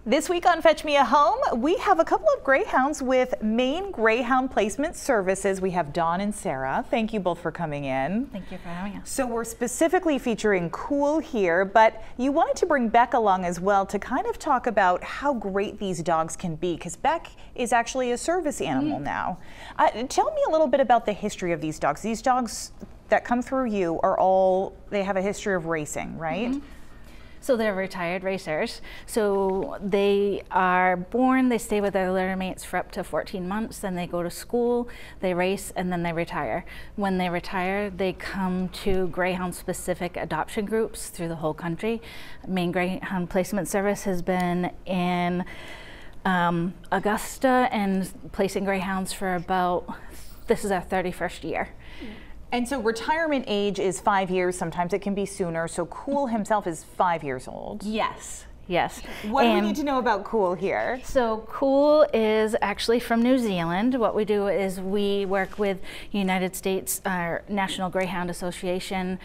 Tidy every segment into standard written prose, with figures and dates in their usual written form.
This week on Fetch Me a Home, we have a couple of greyhounds with Maine Greyhound Placement Services. We have Dawn and Sarah. Thank you both for coming in. Thank you for having us. So we're specifically featuring Cool here, but you wanted to bring Beck along as well to kind of talk about how great these dogs can be, because Beck is actually a service animal now. Tell me a little bit about the history of these dogs. These dogs that come through you are all, they have a history of racing, right? So they're retired racers. So they are born, they stay with their litter mates for up to 14 months, then they go to school, they race, and then they retire. When they retire, they come to Greyhound specific adoption groups through the whole country. Maine Greyhound Placement Service has been in Augusta and placing greyhounds for about, this is our 31st year. And so retirement age is 5 years, sometimes it can be sooner, so Cool himself is 5 years old. Yes, yes. What do we need to know about Cool here? So Cool is actually from New Zealand. What we do is we work with United States National Greyhound Association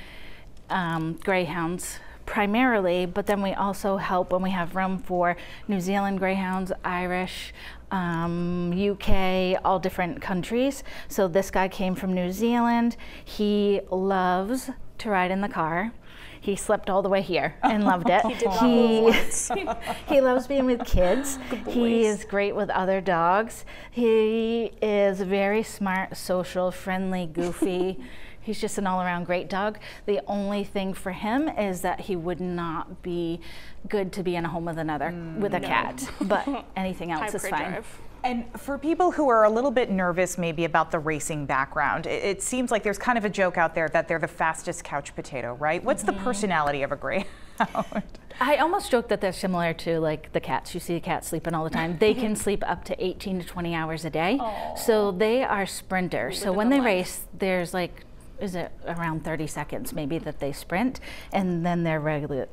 greyhounds primarily, but then we also help when we have room for New Zealand greyhounds, Irish, UK, all different countries. So this guy came from New Zealand. He loves to ride in the car. He slept all the way here and loved it. He loves being with kids. He is great with other dogs. He is very smart, social, friendly, goofy. He's just an all-around great dog. The only thing for him is that he would not be good to be in a home with with a cat, but anything else is fine. And for people who are a little bit nervous maybe about the racing background, it seems like there's kind of a joke out there that they're the fastest couch potato, right? What's the personality of a greyhound? I almost joke that they're similar to like the cats. You see a cat sleeping all the time. They can sleep up to 18 to 20 hours a day. So they are sprinters. So when they race, there's like, is it around 30 seconds maybe that they sprint, and then they're ready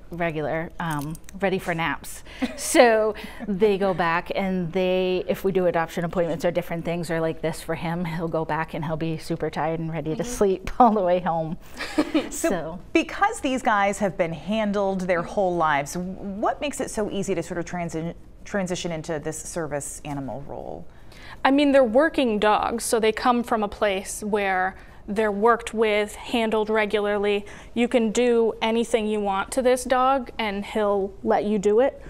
for naps. So they go back and if we do adoption appointments or different things or like this for him, he'll go back and he'll be super tired and ready to sleep all the way home. So because these guys have been handled their whole lives, what makes it so easy to sort of transition into this service animal role? I mean, they're working dogs, so they come from a place where they're worked with, handled regularly. You can do anything you want to this dog and he'll let you do it.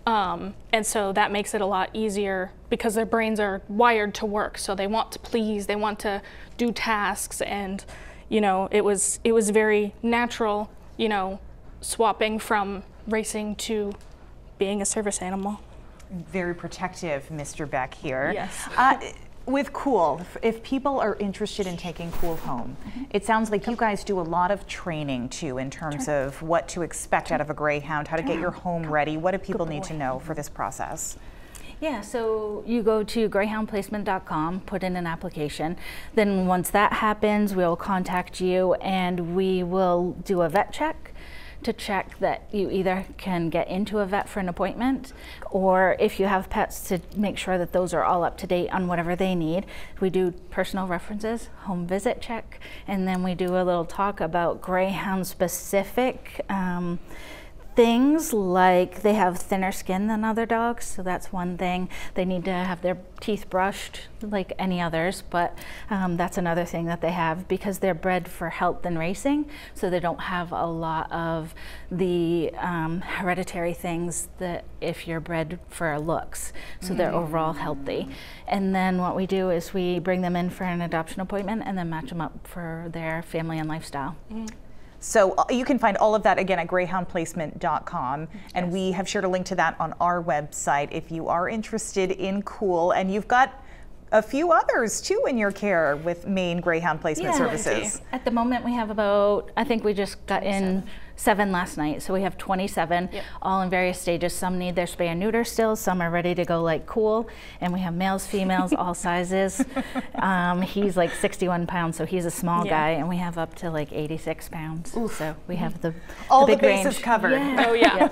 And so that makes it a lot easier because their brains are wired to work. So they want to please, they want to do tasks, and you know, it was very natural, you know, swapping from racing to being a service animal. Very protective, Mr. Beck here. Yes. With Cool, if people are interested in taking Cool home, it sounds like you guys do a lot of training too in terms of what to expect out of a greyhound, how to get your home ready. What do people need to know for this process? Yeah, so you go to greyhoundplacement.com, put in an application. Then once that happens, we'll contact you and we will do a vet check to check that you either can get into a vet for an appointment, or if you have pets, to make sure that those are all up to date on whatever they need. We do personal references, home visit check, and then we do a little talk about greyhound specific things, like they have thinner skin than other dogs, so that's one thing. They need to have their teeth brushed like any others, but that's another thing that they have because they're bred for health and racing, so they don't have a lot of the hereditary things that if you're bred for looks, so they're overall healthy. And then what we do is we bring them in for an adoption appointment and then match them up for their family and lifestyle. So you can find all of that again at greyhoundplacement.com, and we have shared a link to that on our website if you are interested in Cool. And you've got a few others too in your care with Maine Greyhound Placement Services. At the moment we have about, I think we just got in 7 last night, so we have 27, all in various stages. Some need their spay and neuter still, some are ready to go like Cool, and we have males, females, all sizes. He's like 61 pounds, so he's a small guy, and we have up to like 86 pounds. So we have all the big bases range covered. Oh yeah.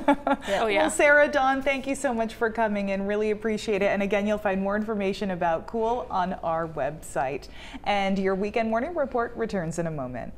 Oh yeah. Well, Sarah, Dawn, thank you so much for coming in. Really appreciate it. And again, you'll find more information about Cool on our website. And your Weekend Morning Report returns in a moment.